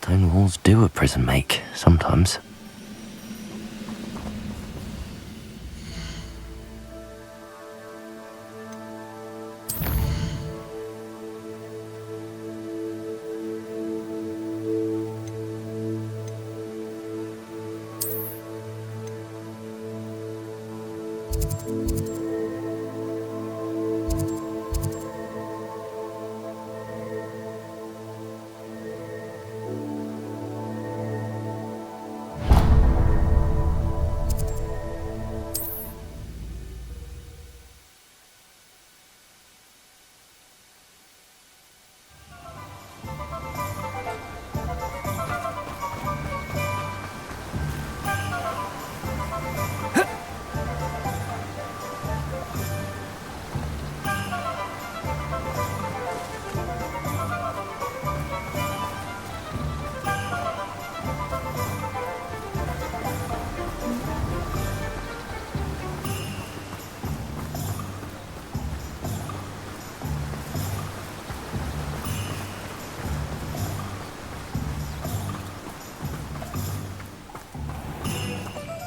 Stone walls do a prison make, sometimes.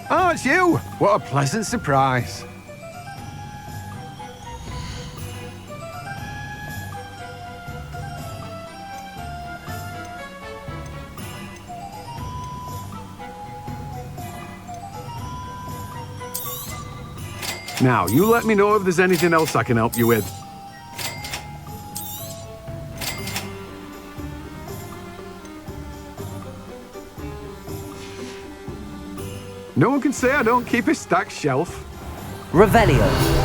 Oh, it's you! What a pleasant surprise. Now, you let me know if there's anything else I can help you with. No one can say I don't keep a stacked shelf. Revelio.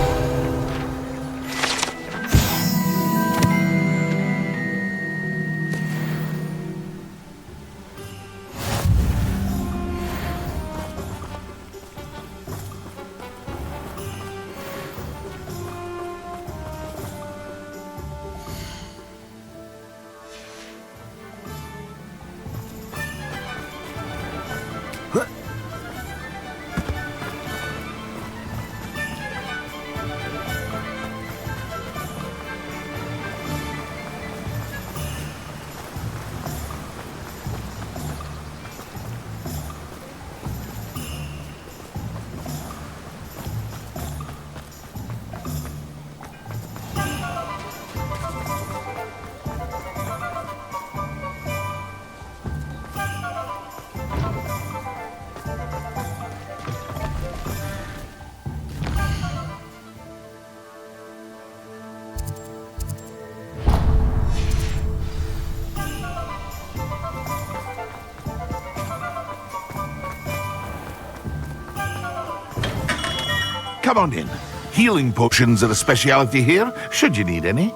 Come on in. Healing potions are a speciality here, should you need any.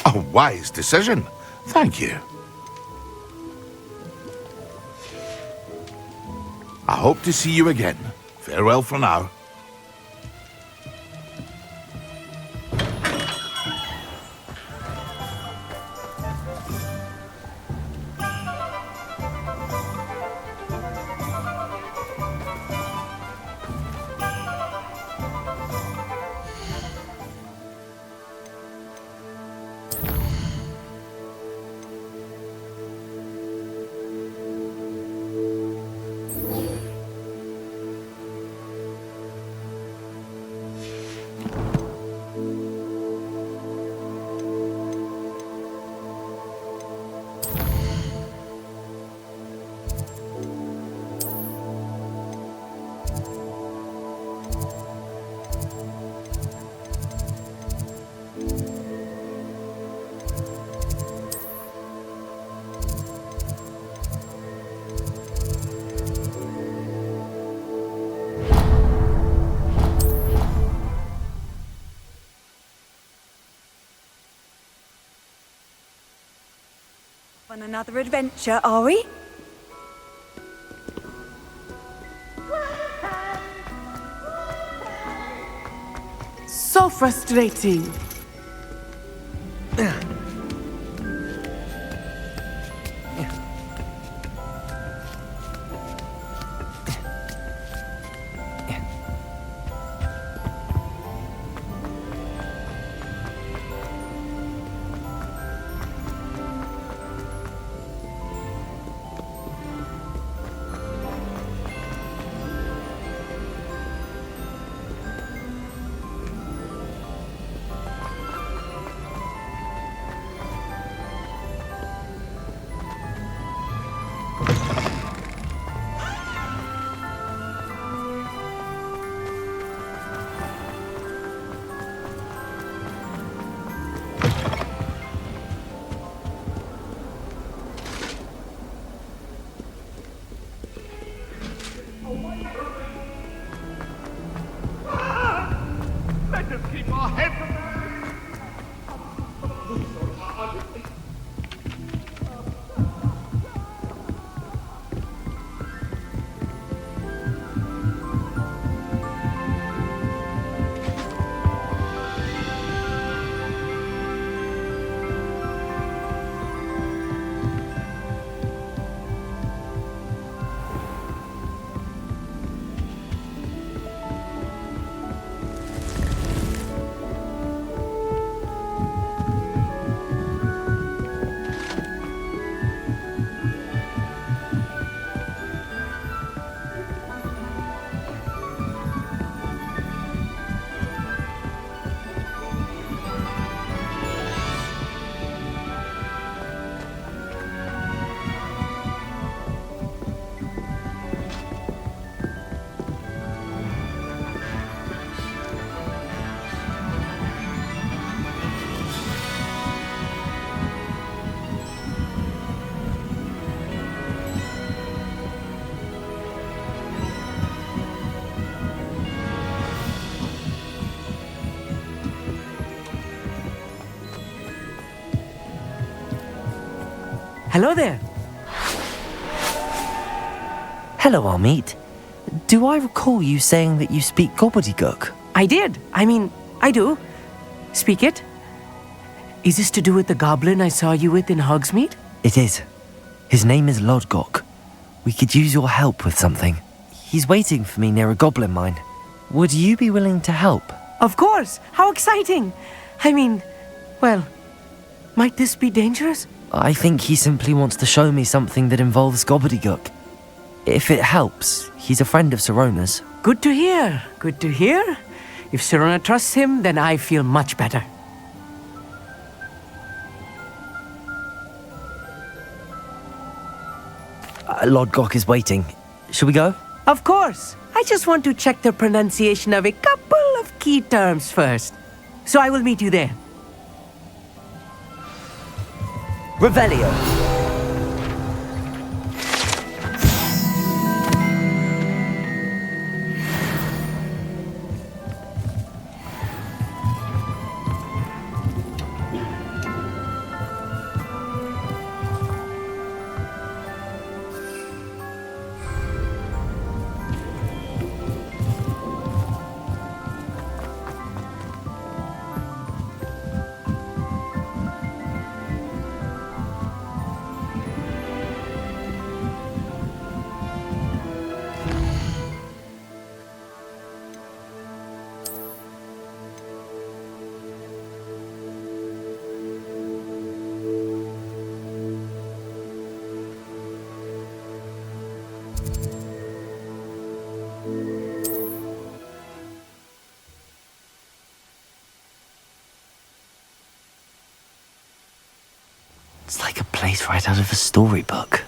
A wise decision. Thank you. I hope to see you again. Farewell for now. On another adventure, are we? So frustrating. Hello there. Hello, Hogsmeade. Do I recall you saying that you speak gobbledygook? I did. I do. Speak it. Is this to do with the goblin I saw you with in Hogsmeade? It is. His name is Lodgok. We could use your help with something. He's waiting for me near a goblin mine. Would you be willing to help? Of course. How exciting. Well, might this be dangerous? I think he simply wants to show me something that involves gobbledygook. If it helps, he's a friend of Sirona's. Good to hear. Good to hear. If Sirona trusts him, then I feel much better. Lodgok is waiting. Shall we go? Of course. I just want to check the pronunciation of a couple of key terms first. So I will meet you there. Revelio. It's like a place right out of a storybook.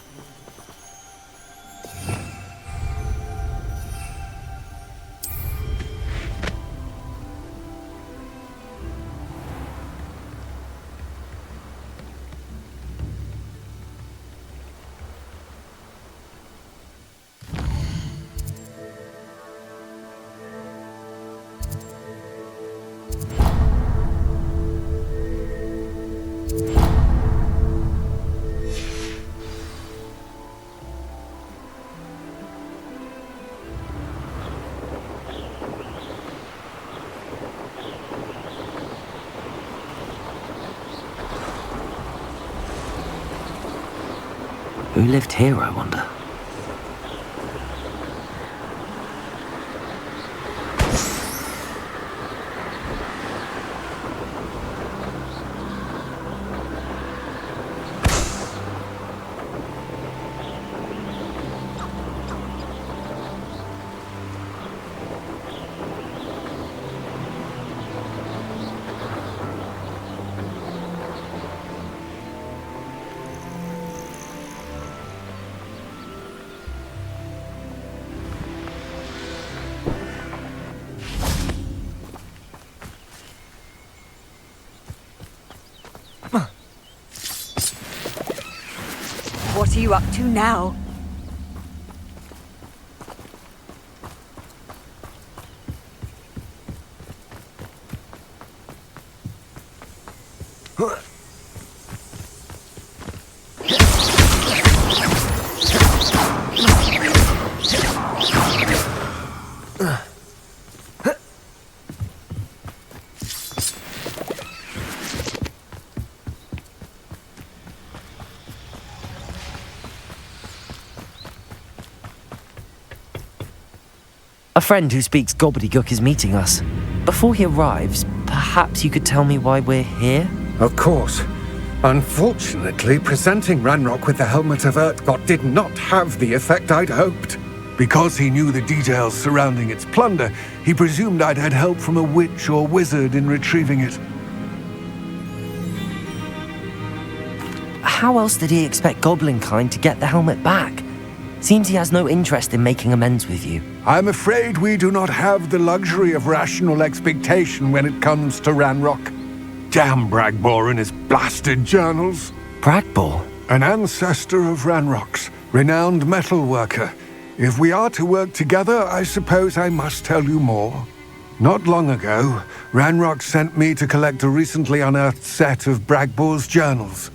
Who lived here, I wonder? What are you up to now? A friend who speaks gobbledygook is meeting us. Before he arrives, perhaps you could tell me why we're here? Of course. Unfortunately, presenting Ranrock with the Helmet of Urtkot did not have the effect I'd hoped. Because he knew the details surrounding its plunder, he presumed I'd had help from a witch or wizard in retrieving it. How else did he expect Goblinkind to get the helmet back? Seems he has no interest in making amends with you. I'm afraid we do not have the luxury of rational expectation when it comes to Ranrock. Damn Bragbor and his blasted journals. Bragbor? An ancestor of Ranrock's, renowned metal worker. If we are to work together, I suppose I must tell you more. Not long ago, Ranrock sent me to collect a recently unearthed set of Bragbor's journals.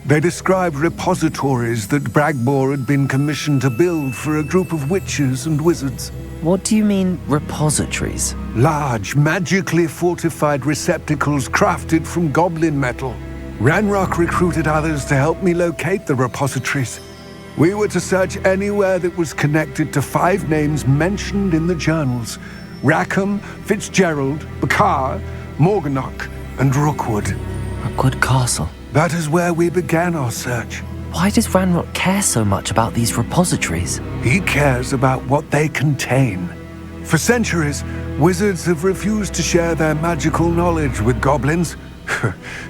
They described repositories that Bragbor had been commissioned to build for a group of witches and wizards. What do you mean, repositories? Large, magically fortified receptacles crafted from goblin metal. Ranrock recruited others to help me locate the repositories. We were to search anywhere that was connected to 5 names mentioned in the journals: Rackham, Fitzgerald, Bakar, Morganach, and Rookwood. Rookwood Castle. That is where we began our search. Why does Ranrock care so much about these repositories? He cares about what they contain. For centuries, wizards have refused to share their magical knowledge with goblins.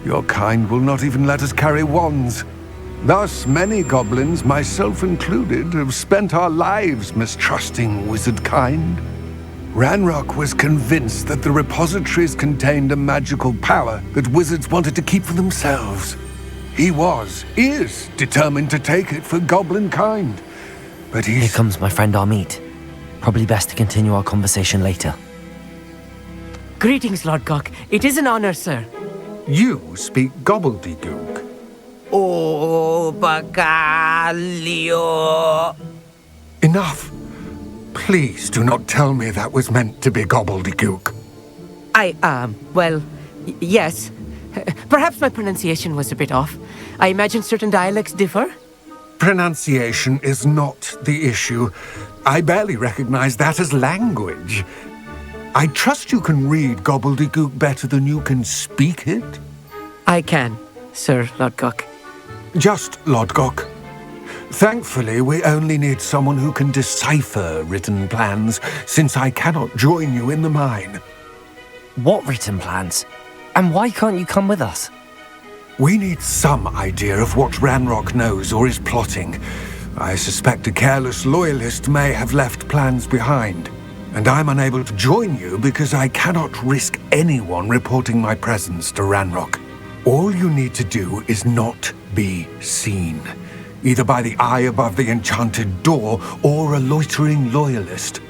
Your kind will not even let us carry wands. Thus, many goblins, myself included, have spent our lives mistrusting wizard kind. Ranrock was convinced that the repositories contained a magical power that wizards wanted to keep for themselves. He is determined to take it for goblin kind. But Here comes my friend Armid. Probably best to continue our conversation later. Greetings, Lord Gok. It is an honor, sir. You speak gobbledygook. Oh, Bagalio. Enough. Please do not tell me that was meant to be gobbledygook. Yes. Perhaps my pronunciation was a bit off. I imagine certain dialects differ. Pronunciation is not the issue. I barely recognize that as language. I trust you can read gobbledygook better than you can speak it? I can, Sir Lord Gok. Just Lord Gok. Thankfully, we only need someone who can decipher written plans, since I cannot join you in the mine. What written plans? And why can't you come with us? We need some idea of what Ranrock knows or is plotting. I suspect a careless loyalist may have left plans behind. And I'm unable to join you because I cannot risk anyone reporting my presence to Ranrock. All you need to do is not be seen, either by the eye above the enchanted door or a loitering loyalist.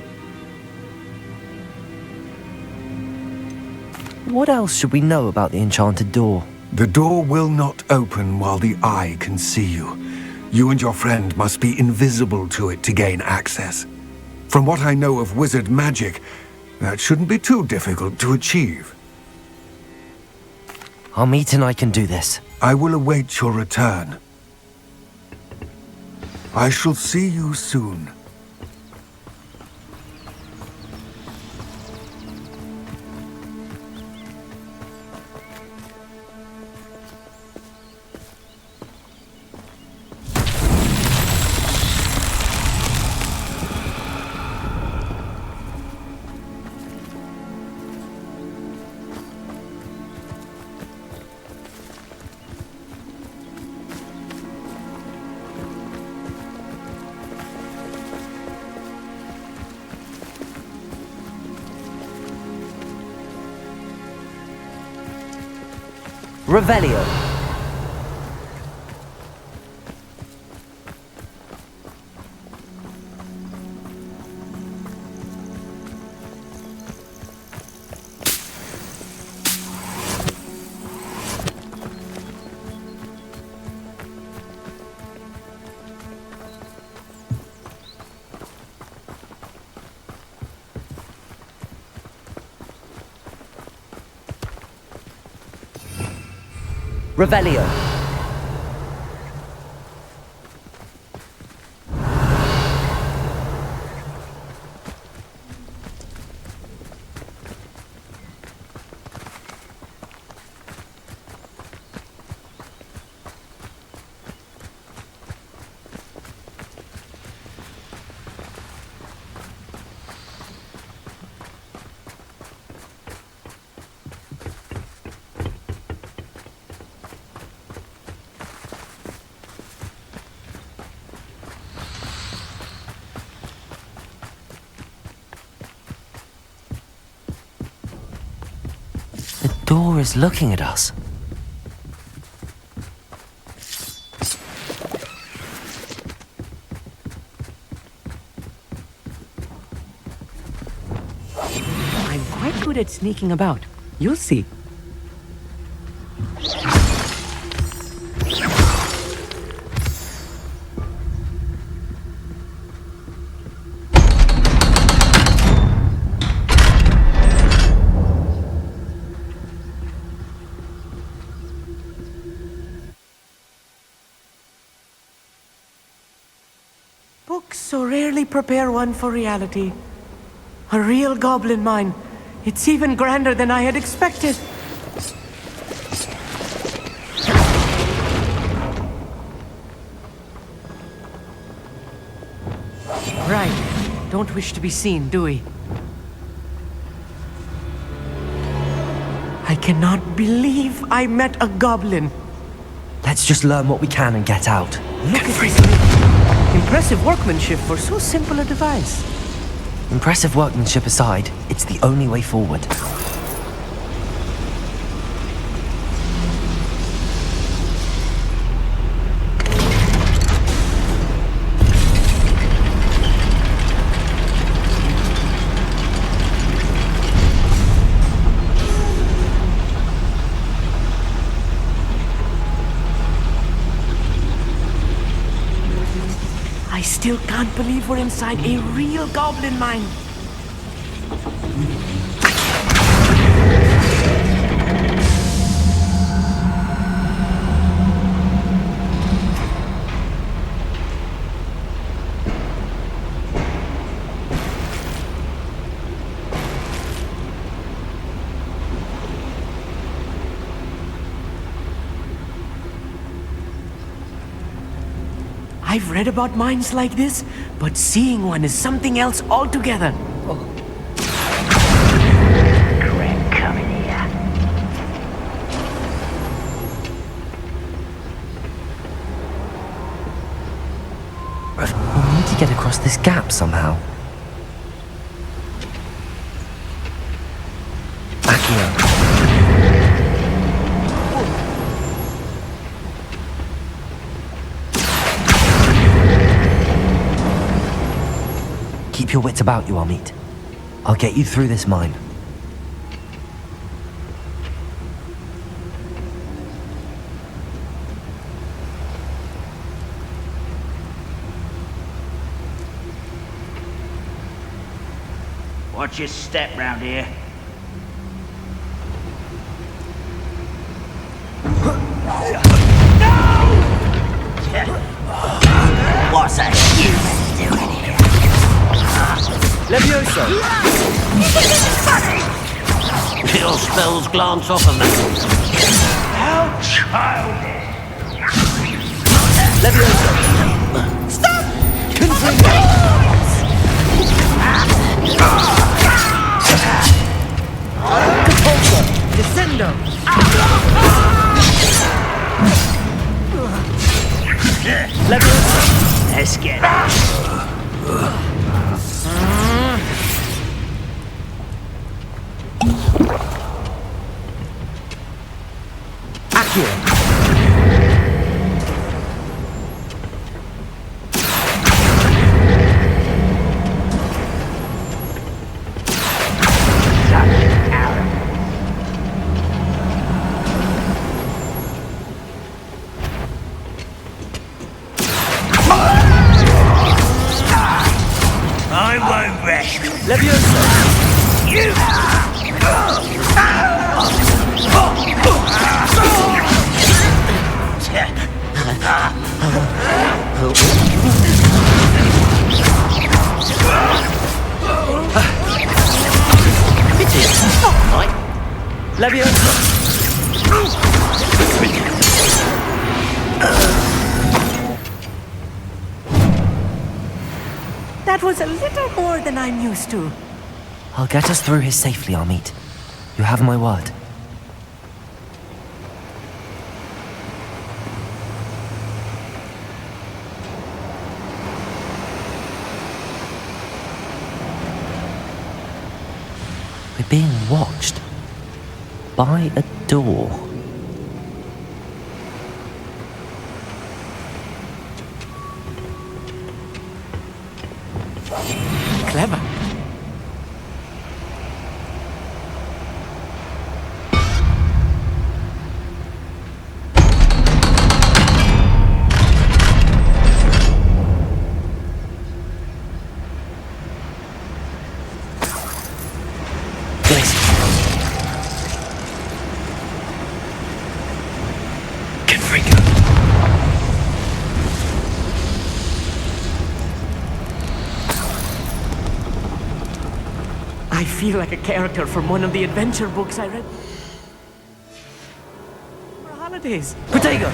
What else should we know about the enchanted door? The door will not open while the eye can see you. You and your friend must be invisible to it to gain access. From what I know of wizard magic, that shouldn't be too difficult to achieve. Armid and I can do this. I will await your return. I shall see you soon. Revelio. Revelio. The door is looking at us. I'm quite good at sneaking about. You'll see. Books so rarely prepare one for reality. A real goblin mine. It's even grander than I had expected. Right. Don't wish to be seen, do we? I cannot believe I met a goblin. Let's just learn what we can and get out. Look at this. Impressive workmanship for so simple a device. Impressive workmanship aside, it's the only way forward. I still can't believe we're inside a real goblin mine. I've read about mines like this, but seeing one is something else altogether. Greg, come in here. We'll need to get across this gap somehow. Accio. Keep your wits about you, Hogsmeade. I'll get you through this mine. Watch your step round here. What's a human doing here? Levioso! Your spells glance off of me. How childish! Levioso! Stop! Confringo! Capulso! Descendo! Levioso! Let's get it. Accio! I won't rest. Levioso! You! That was a little more than I'm used to. I'll get us through here safely, Hogsmeade. You have my word. We're being watched by a door. Clever. I feel like a character from one of the adventure books I read for holidays. Potato!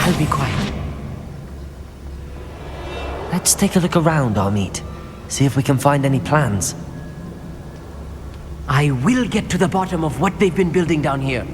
I'll be quiet. Let's take a look around, Hogsmeade. See if we can find any plans. I will get to the bottom of what they've been building down here.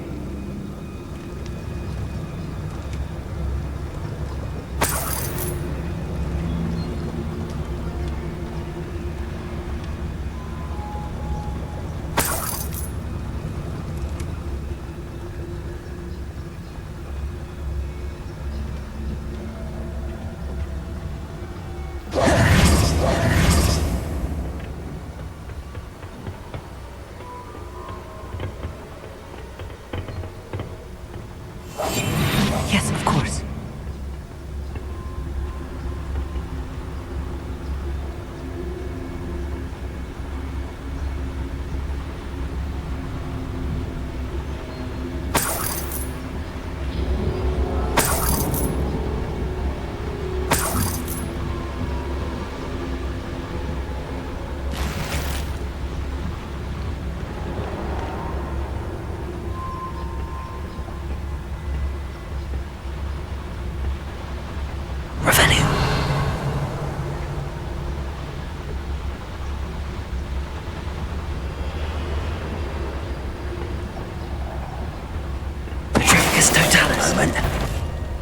Yes, of course.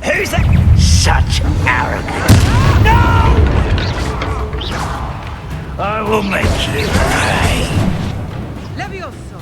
Who's that? Such arrogance! No! I will make you pay. Levioso!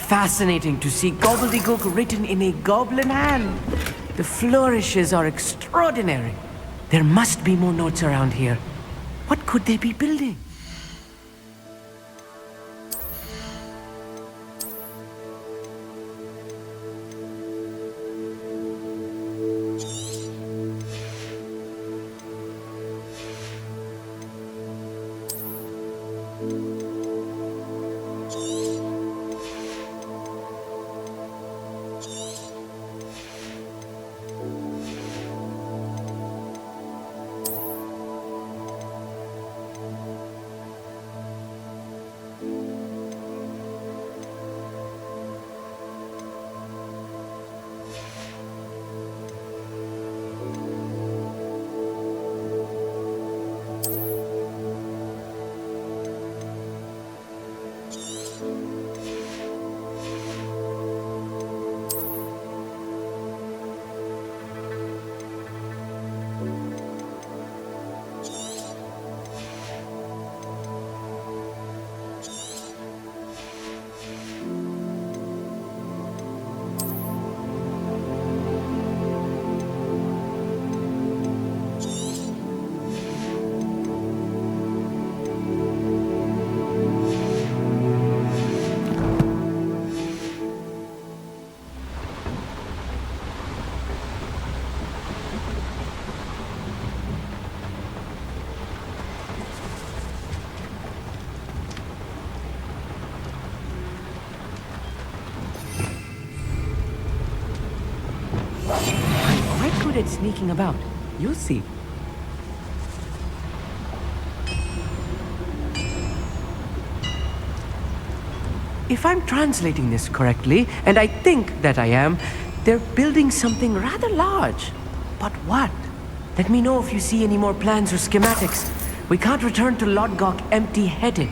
Fascinating to see gobbledygook written in a goblin hand. The flourishes are extraordinary. There must be more notes around here. What could they be building? I'm quite good at sneaking about. You'll see. If I'm translating this correctly, and I think that I am, they're building something rather large. But what? Let me know if you see any more plans or schematics. We can't return to Lodgok empty-headed.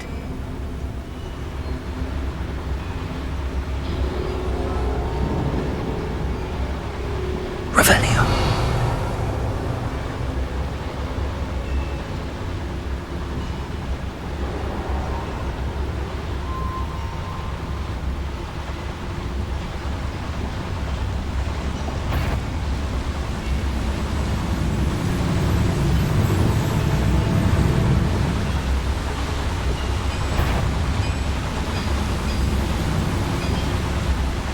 Revelio.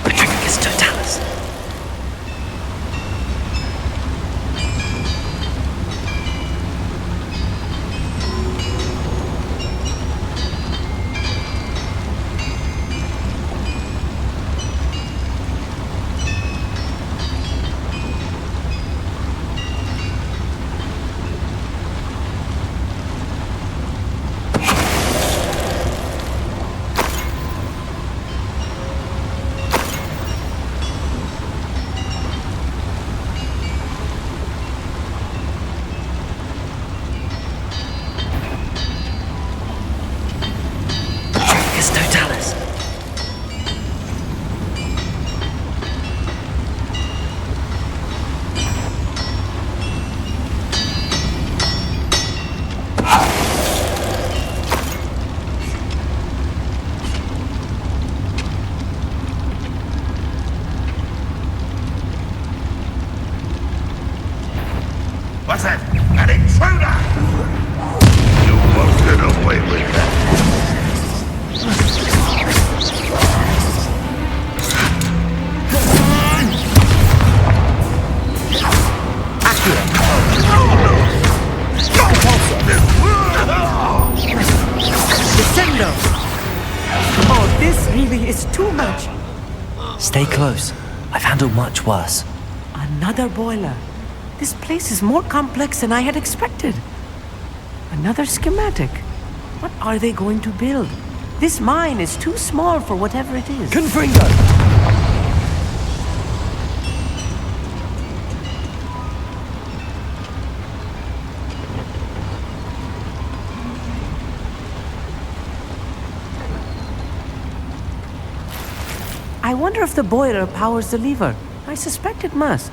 Retricus totalis. Retricus totalis. What's that? An intruder! You won't get away with that. Descendo! Oh, this really is too much. Stay close. I've handled much worse. Another boiler. This place is more complex than I had expected. Another schematic. What are they going to build? This mine is too small for whatever it is. Confringo! I wonder if the boiler powers the lever. I suspect it must.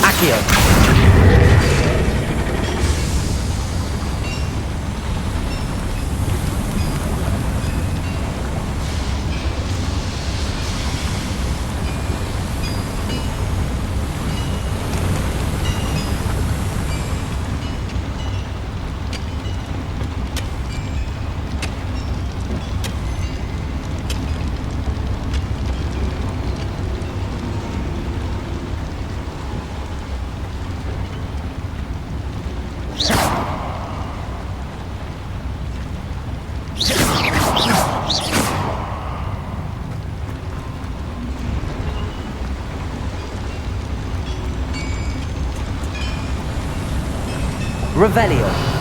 Accio. Revelio.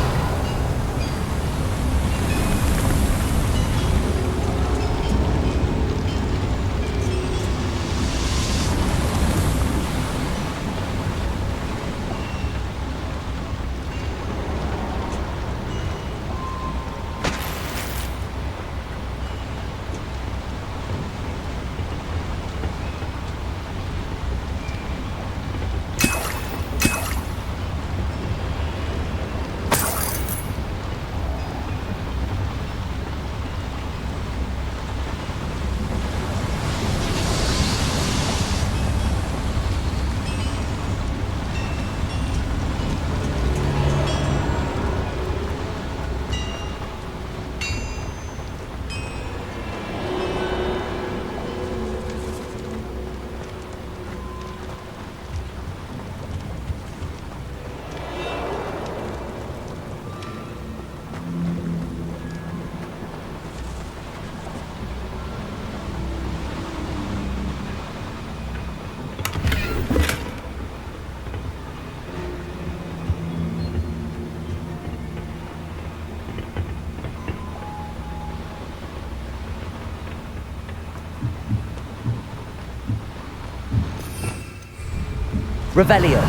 Revelio.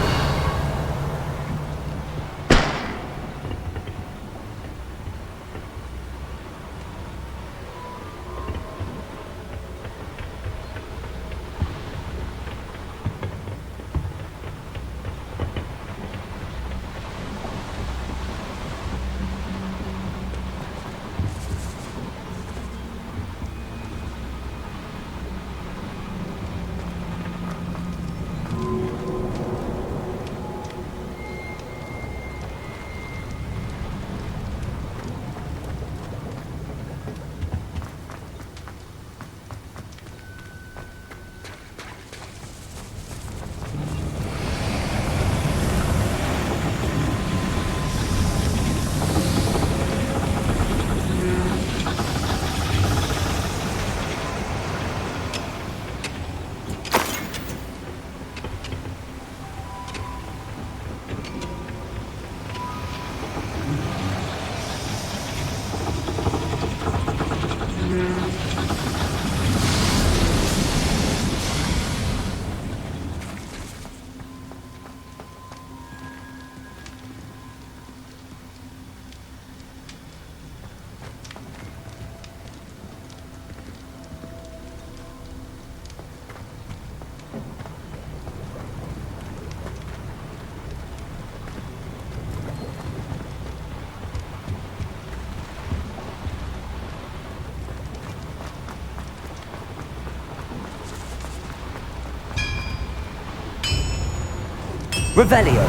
Revelio.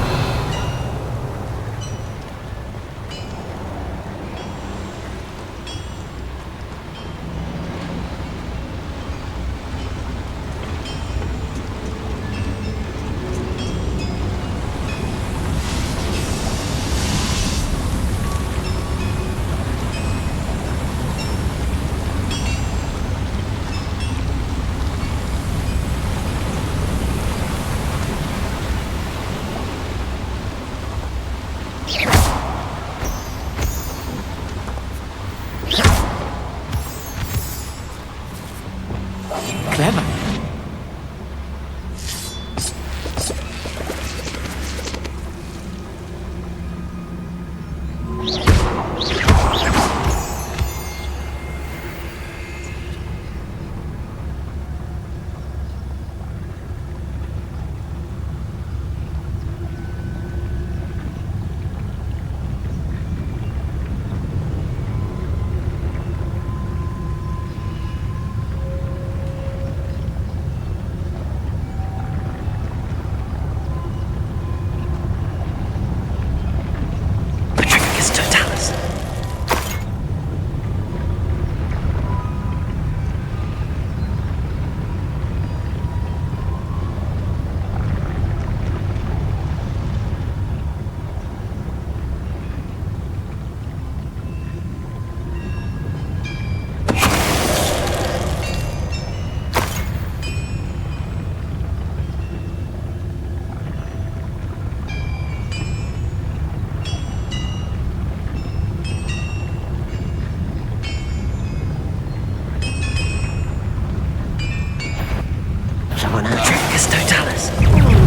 Clever.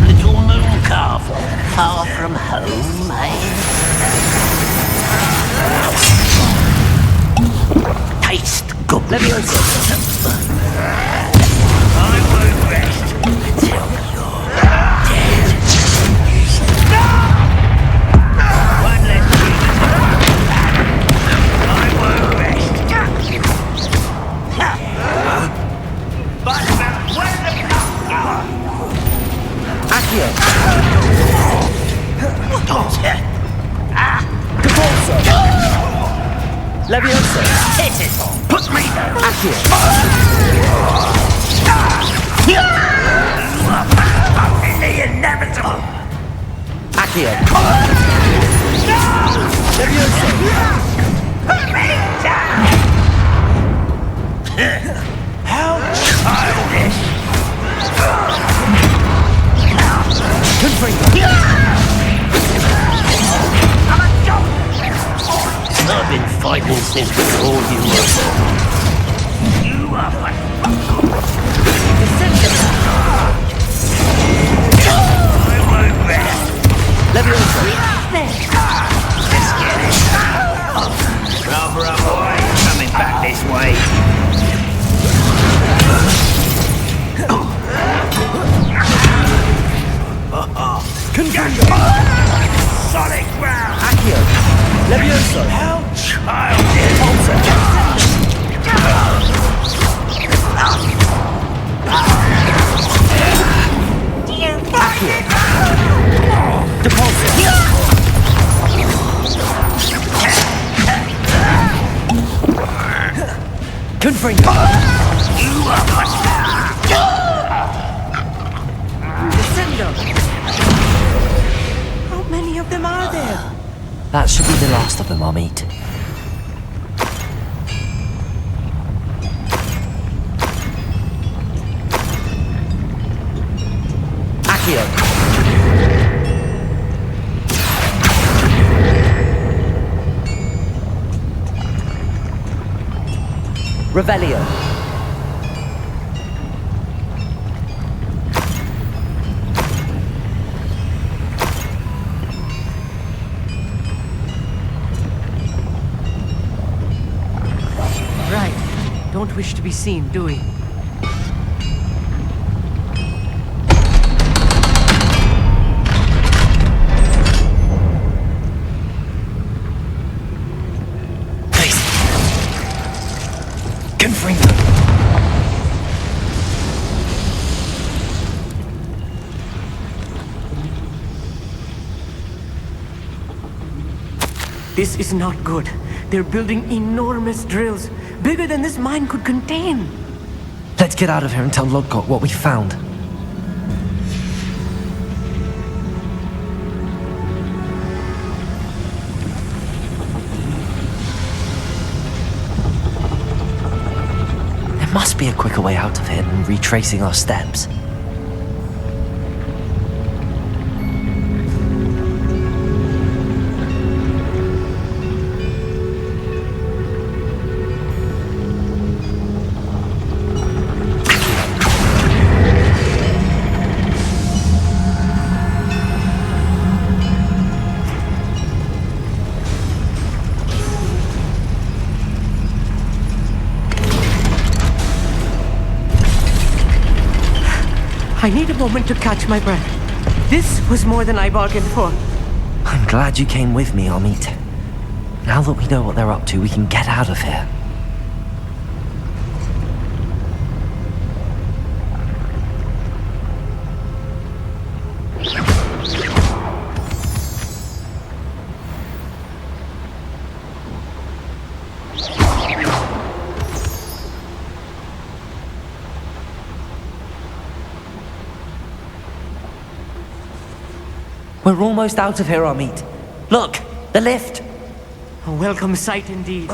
Little moon calf, far from home, eh? Taste good. Leviosa. I won't rest until you're dead. One less I won't rest. But when the Accio. Leviosa. hit it! Put me down! Accio. The inevitable! Accio. Leviosa. Put me down! How childish! I'm a joke! I've been fighting since before you were born. You are what? I Solid ground! Accio! Levioso! How childish! Confringo! Descendo! How many of them are there? That should be the last of them, Hogsmeade. Accio! Revelio! Right. Don't wish to be seen, do we? Please! Confringo! This is not good. They're building enormous drills, bigger than this mine could contain. Let's get out of here and tell Lodgok what we found. There must be a quicker way out of here than retracing our steps. I need a moment to catch my breath. This was more than I bargained for. I'm glad you came with me, Hogsmeade. Now that we know what they're up to, we can get out of here. We're almost out of here, Hogsmeade. Look, the lift. A welcome sight indeed.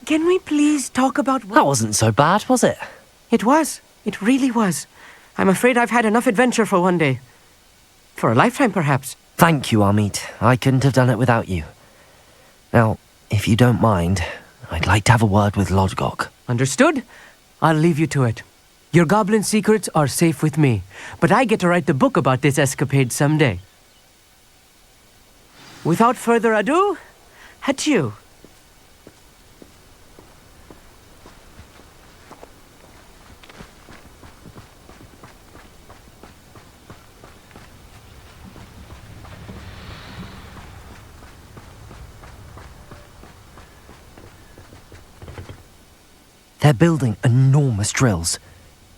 Can we please talk about what... That wasn't so bad, was it? It was. It really was. I'm afraid I've had enough adventure for one day. For a lifetime, perhaps. Thank you, Hogsmeade. I couldn't have done it without you. Now, if you don't mind, I'd like to have a word with Lodgok. Understood? I'll leave you to it. Your goblin secrets are safe with me, but I get to write the book about this escapade someday. Without further ado, adieu. They're building enormous drills.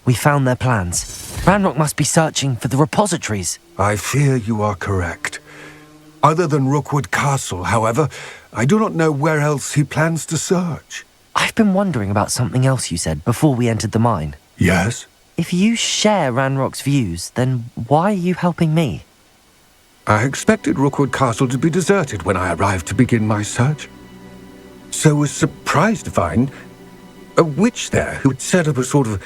We found their plans. Ranrock must be searching for the repositories. I fear you are correct. Other than Rookwood Castle, however, I do not know where else he plans to search. I've been wondering about something else you said before we entered the mine. Yes? If you share Ranrock's views, then why are you helping me? I expected Rookwood Castle to be deserted when I arrived to begin my search. So was surprised to find a witch there who had set up a sort of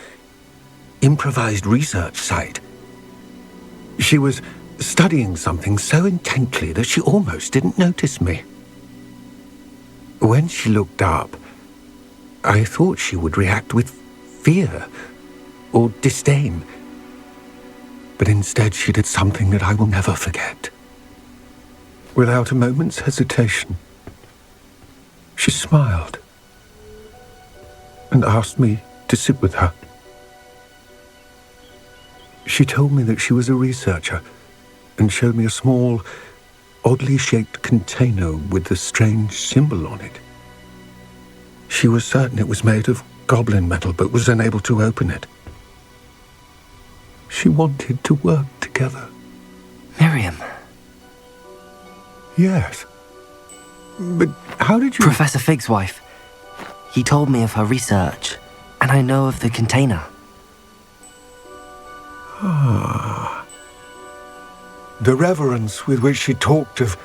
improvised research site. She was studying something so intently that she almost didn't notice me. When she looked up, I thought she would react with fear or disdain. But instead she did something that I will never forget. Without a moment's hesitation, she smiled and asked me to sit with her. She told me that she was a researcher and showed me a small, oddly shaped container with a strange symbol on it. She was certain it was made of goblin metal, but was unable to open it. She wanted to work together. Miriam. Yes. But how did you... Professor Fig's wife. He told me of her research, and I know of the container. The reverence with which she talked of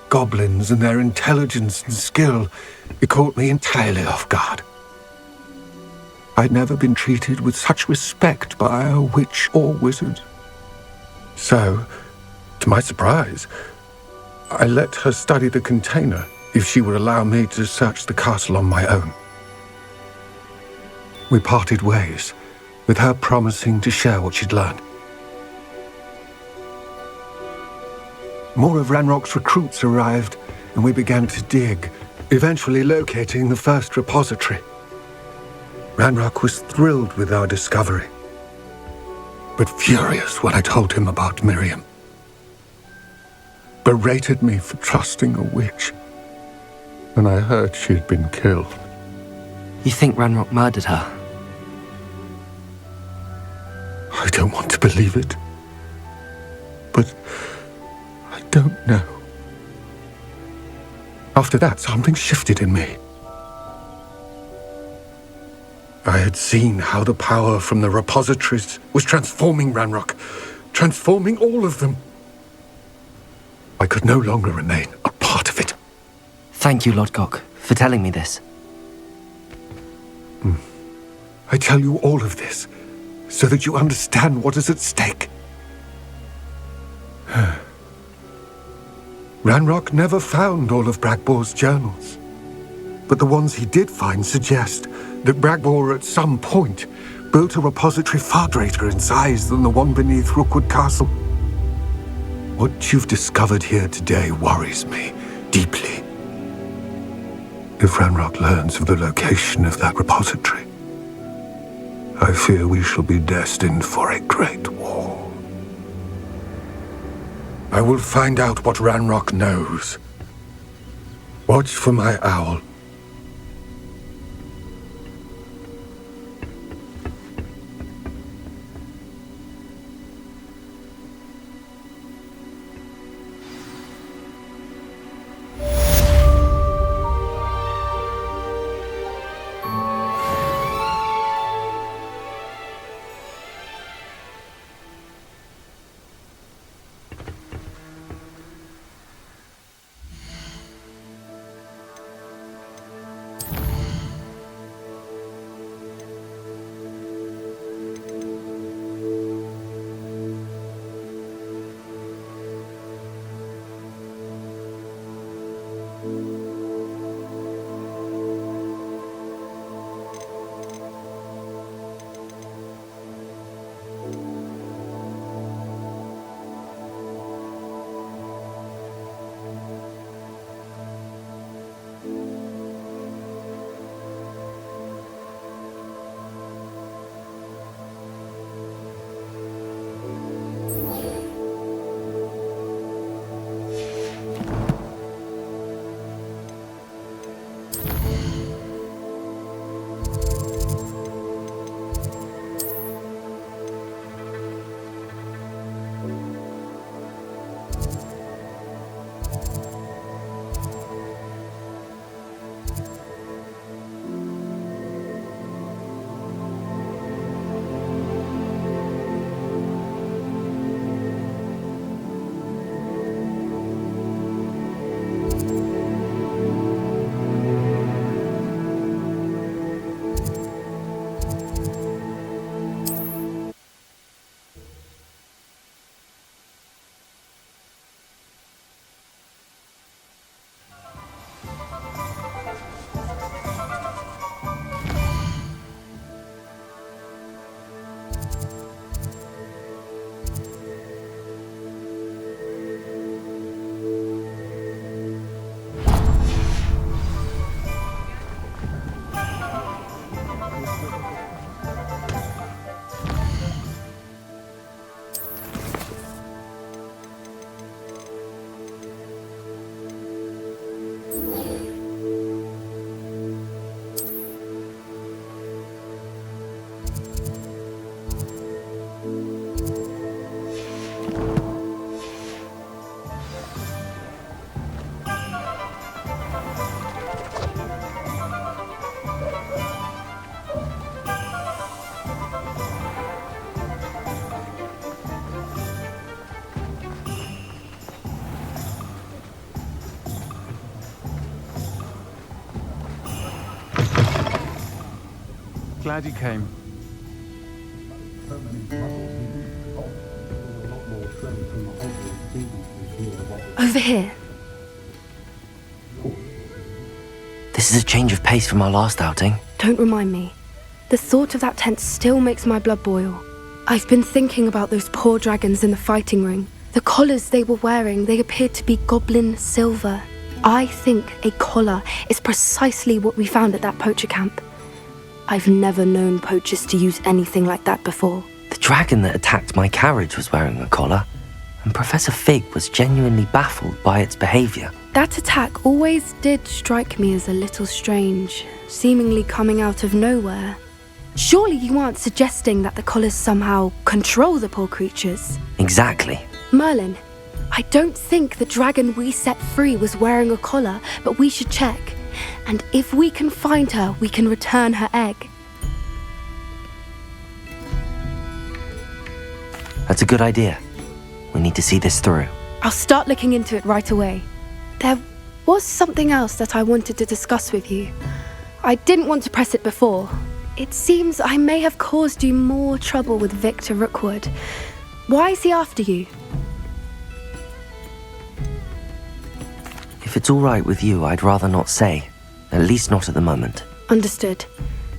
goblins and their intelligence and skill, it caught me entirely off guard. I'd never been treated with such respect by a witch or wizard. So, to my surprise, I let her study the container if she would allow me to search the castle on my own. We parted ways, with her promising to share what she'd learned. More of Ranrock's recruits arrived, and we began to dig, eventually locating the first repository. Ranrock was thrilled with our discovery, but furious when I told him about Miriam. Berated me for trusting a witch, and I heard she had been killed. You think Ranrock murdered her? I don't want to believe it, but I don't know. After that, something shifted in me. I had seen how the power from the repositories was transforming Ranrock, transforming all of them. I could no longer remain a part of it. Thank you, Lodgok, for telling me this. I tell you all of this so that you understand what is at stake. Ranrock never found all of Bragbor's journals, but the ones he did find suggest that Bragbor at some point built a repository far greater in size than the one beneath Rookwood Castle. What you've discovered here today worries me deeply. If Ranrock learns of the location of that repository, I fear we shall be destined for a great war. I will find out what Ranrock knows. Watch for my owl. Glad you came. Over here. This is a change of pace from our last outing. Don't remind me. The thought of that tent still makes my blood boil. I've been thinking about those poor dragons in the fighting ring. The collars they were wearing, they appeared to be goblin silver. I think a collar is precisely what we found at that poacher camp. I've never known poachers to use anything like that before. The dragon that attacked my carriage was wearing a collar, and Professor Fig was genuinely baffled by its behavior. That attack always did strike me as a little strange, seemingly coming out of nowhere. Surely you aren't suggesting that the collars somehow control the poor creatures? Exactly. Merlin, I don't think the dragon we set free was wearing a collar, but we should check. And if we can find her, we can return her egg. That's a good idea. We need to see this through. I'll start looking into it right away. There was something else that I wanted to discuss with you. I didn't want to press it before. It seems I may have caused you more trouble with Victor Rookwood. Why is he after you? If it's all right with you, I'd rather not say. At least not at the moment. Understood.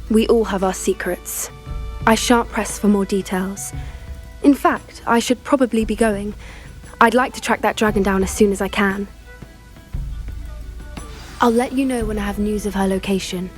We all have our secrets. I shan't press for more details. In fact, I should probably be going. I'd like to track that dragon down as soon as I can. I'll let you know when I have news of her location.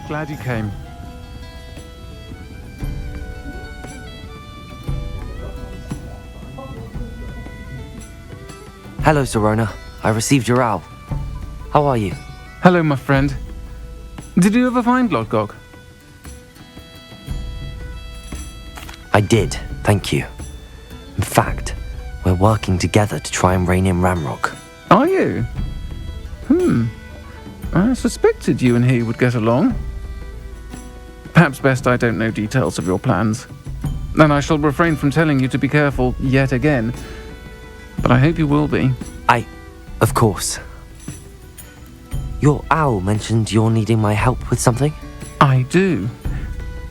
Glad you came. Hello, Zorona. I received your owl. How are you? Hello, my friend. Did you ever find Lodgok? I did, thank you. In fact, we're working together to try and rein in Ramrock. Are you? I suspected you and he would get along. Perhaps best I don't know details of your plans. Then I shall refrain from telling you to be careful yet again. But I hope you will be. Of course. Your owl mentioned you're needing my help with something? I do.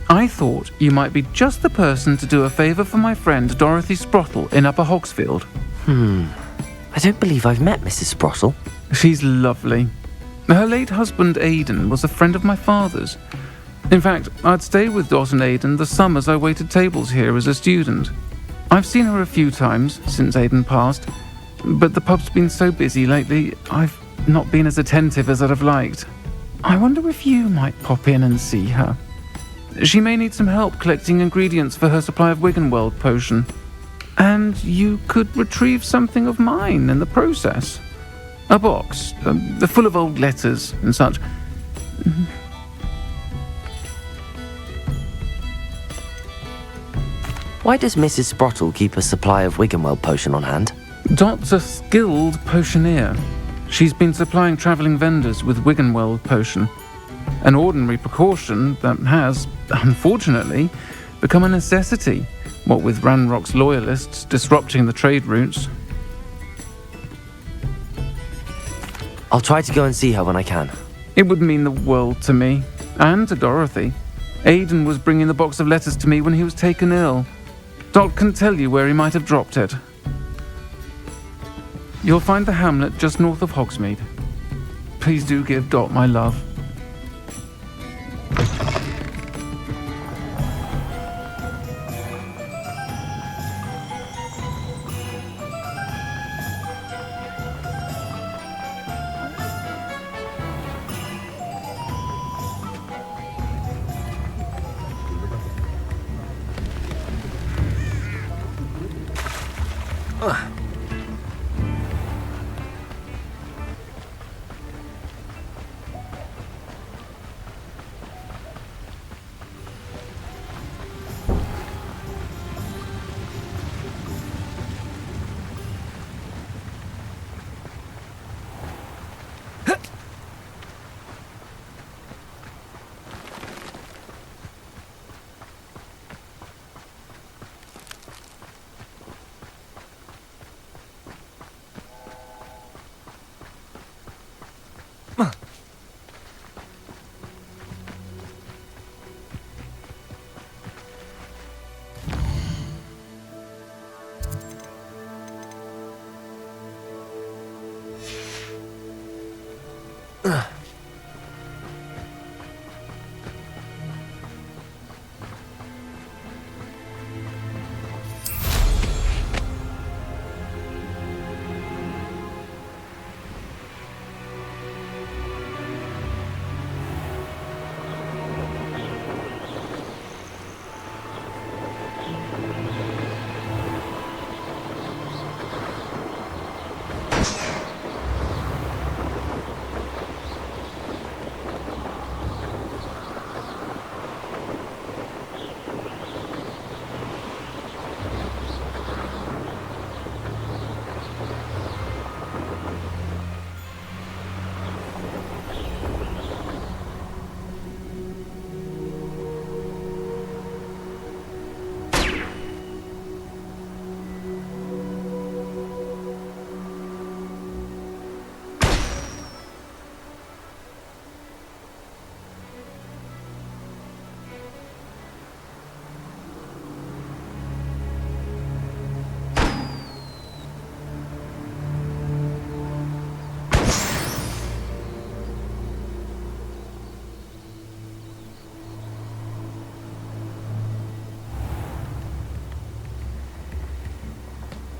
I thought you might be just the person to do a favour for my friend Dorothy Sprottle in Upper Hogsfield. I don't believe I've met Mrs. Sprottle. She's lovely. Her late husband Aidan was a friend of my father's. In fact, I'd stay with Dot and Aidan the summers I waited tables here as a student. I've seen her a few times since Aidan passed, but the pub's been so busy lately, I've not been as attentive as I'd have liked. I wonder if you might pop in and see her. She may need some help collecting ingredients for her supply of Wiggenweld potion. And you could retrieve something of mine in the process. A box, full of old letters and such. Why does Mrs. Sprottle keep a supply of Wiggenweld potion on hand? Dot's a skilled potioneer. She's been supplying travelling vendors with Wiggenweld potion. An ordinary precaution that has, unfortunately, become a necessity What with Ranrock's loyalists disrupting the trade routes. I'll try to go and see her when I can. It would mean the world to me, and to Dorothy. Aidan was bringing the box of letters to me when he was taken ill. Dot can tell you where he might have dropped it. You'll find the hamlet just north of Hogsmeade. Please do give Dot my love.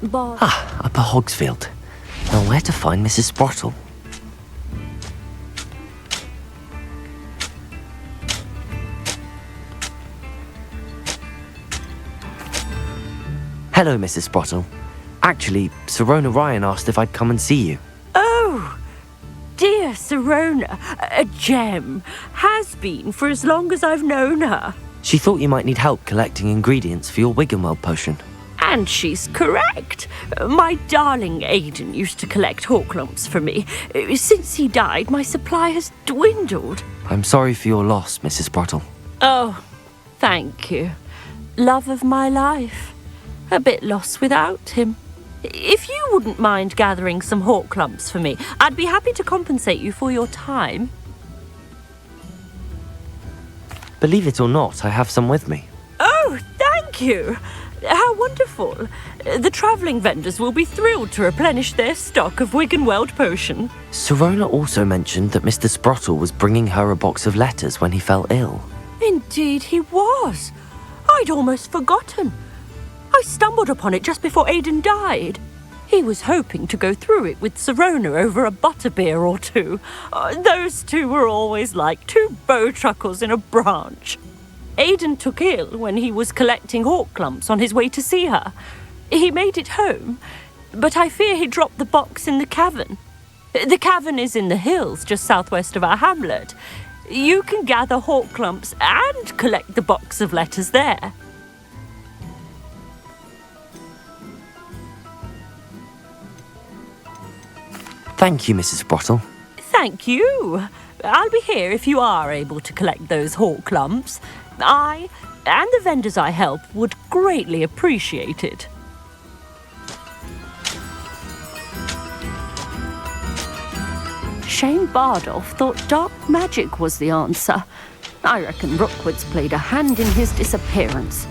Bob. Upper Hogsfield. Now where to find Mrs. Sprottle? Hello, Mrs. Sprottle. Actually, Sirona Ryan asked if I'd come and see you. Oh, dear Sirona, a gem. Has been for as long as I've known her. She thought you might need help collecting ingredients for your Wiggenweld potion. And she's correct. My darling Aidan used to collect Horklumps for me. Since he died, my supply has dwindled. I'm sorry for your loss, Mrs. Sprottle. Oh, thank you. Love of my life. A bit lost without him. If you wouldn't mind gathering some Horklumps for me, I'd be happy to compensate you for your time. Believe it or not, I have some with me. Oh, thank you. How wonderful. The travelling vendors will be thrilled to replenish their stock of Wiggenweld potion. Sirona also mentioned that Mr. Sprottle was bringing her a box of letters when he fell ill. Indeed he was. I'd almost forgotten. I stumbled upon it just before Aidan died. He was hoping to go through it with Sirona over a butterbeer or two. Those two were always like two bowtruckles in a branch. Aidan took ill when he was collecting Horklumps on his way to see her. He made it home, but I fear he dropped the box in the cavern. The cavern is in the hills just southwest of our hamlet. You can gather Horklumps and collect the box of letters there. Thank you, Mrs. Sprottle. Thank you. I'll be here if you are able to collect those Horklumps. I and the vendors I help would greatly appreciate it. Shane Bardolph thought dark magic was the answer. I reckon Rookwood's played a hand in his disappearance.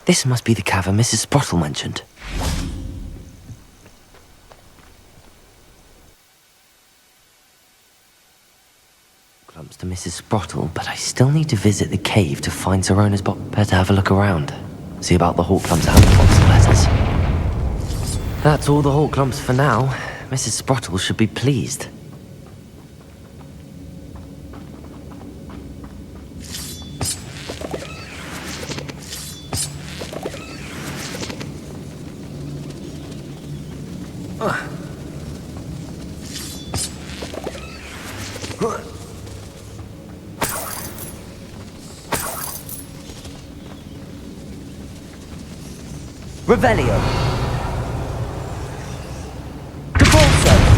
This must be the cavern Mrs. Sprottle mentioned. Clumps to Mrs. Sprottle, but I still need to visit the cave to find Zerona's box. Better have a look around. See about the Hawkclumps and the box of letters. That's all the Hawkclumps for now. Mrs. Sprottle should be pleased. Revelio. Depulso.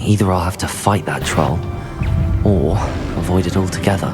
Either I'll have to fight that troll, or avoid it altogether.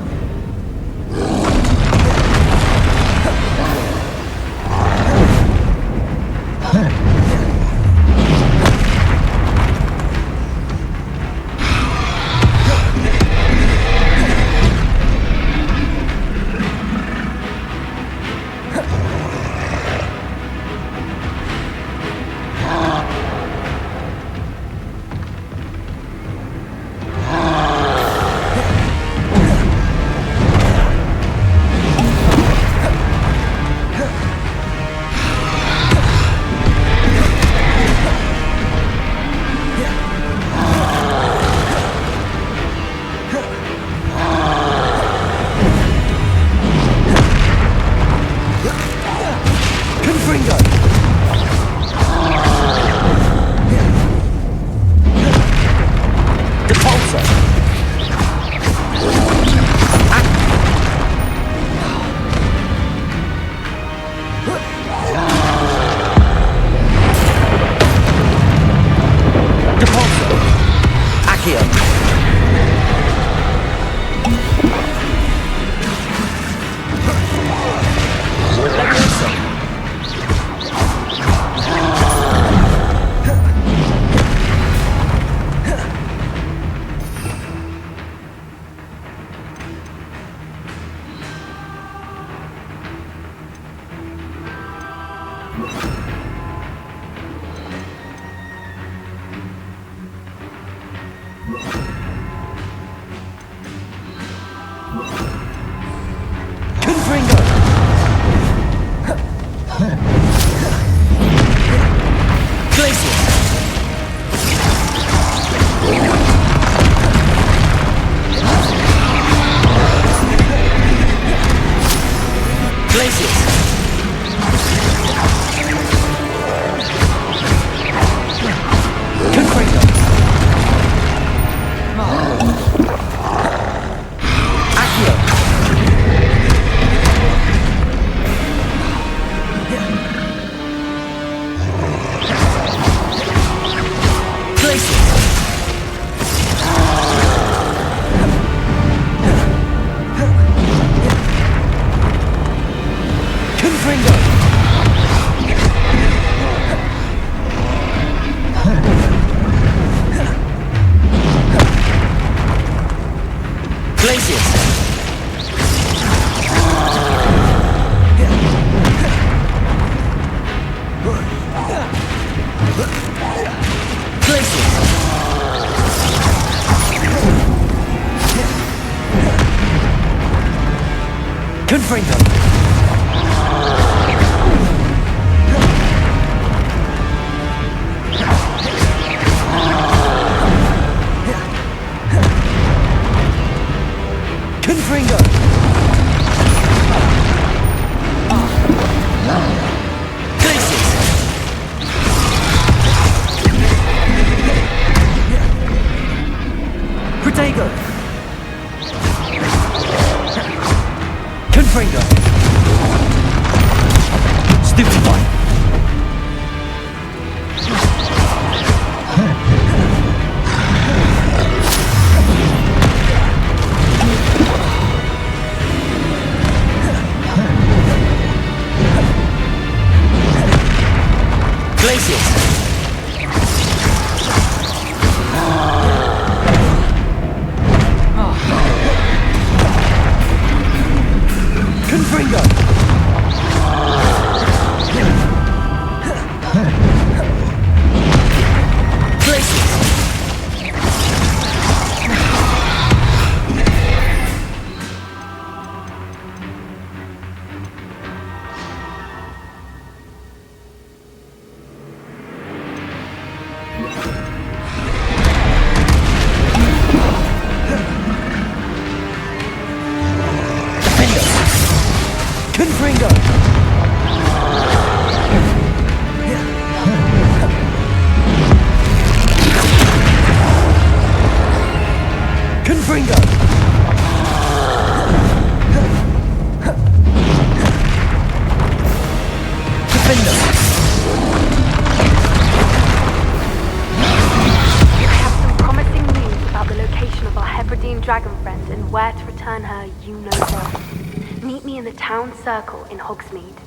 Dragon friend and where to return her, you know best. Meet me in the town circle in Hogsmeade.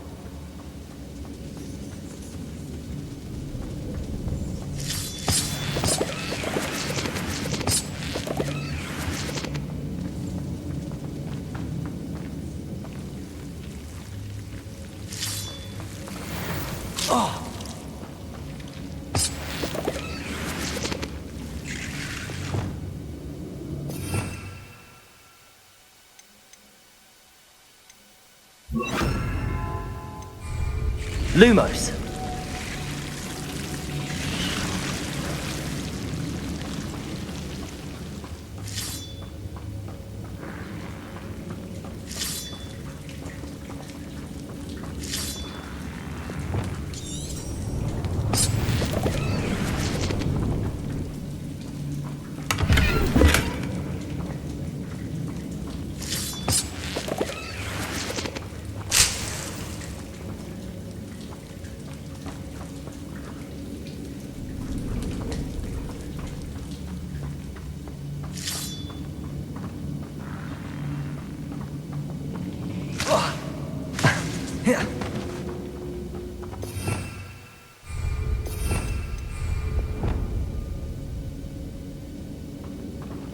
Lumos!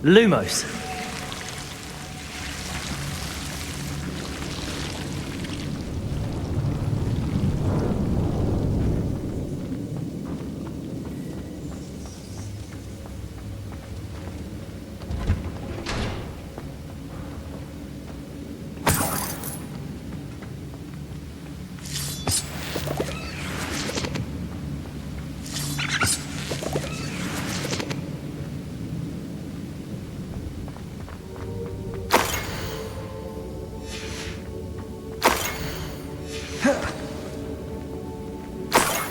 Lumos.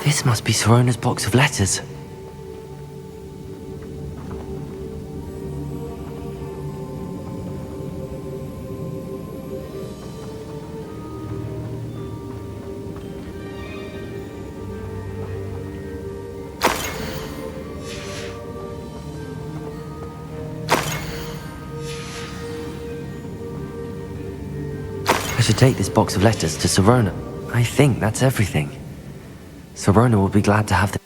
This must be Sorona's box of letters. I should take this box of letters to Sorona. I think that's everything. Sorona will be glad to have the...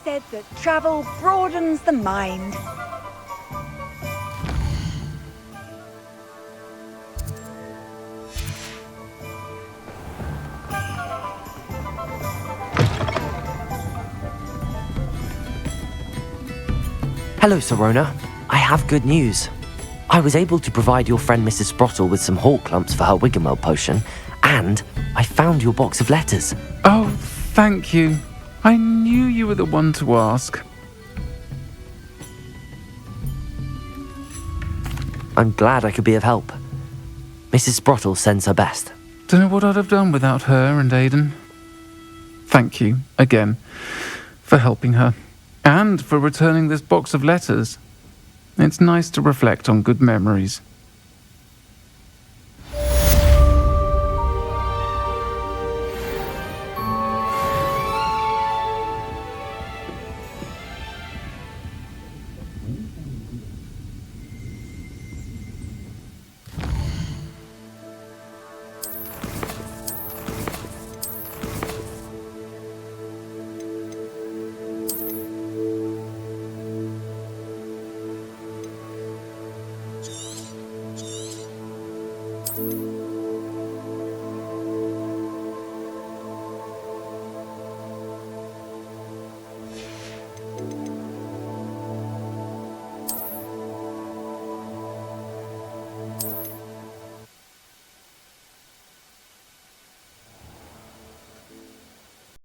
Said that travel broadens the mind. Hello, Sorona. I have good news. I was able to provide your friend Mrs. Sprottle with some hawk clumps for her Wiggenweld potion, and I found your box of letters. Oh, thank you. I knew you were the one to ask. I'm glad I could be of help. Mrs. Sprottle sends her best. Don't know what I'd have done without her and Aidan. thank you, again, for helping her, and for returning this box of letters. It's nice to reflect on good memories.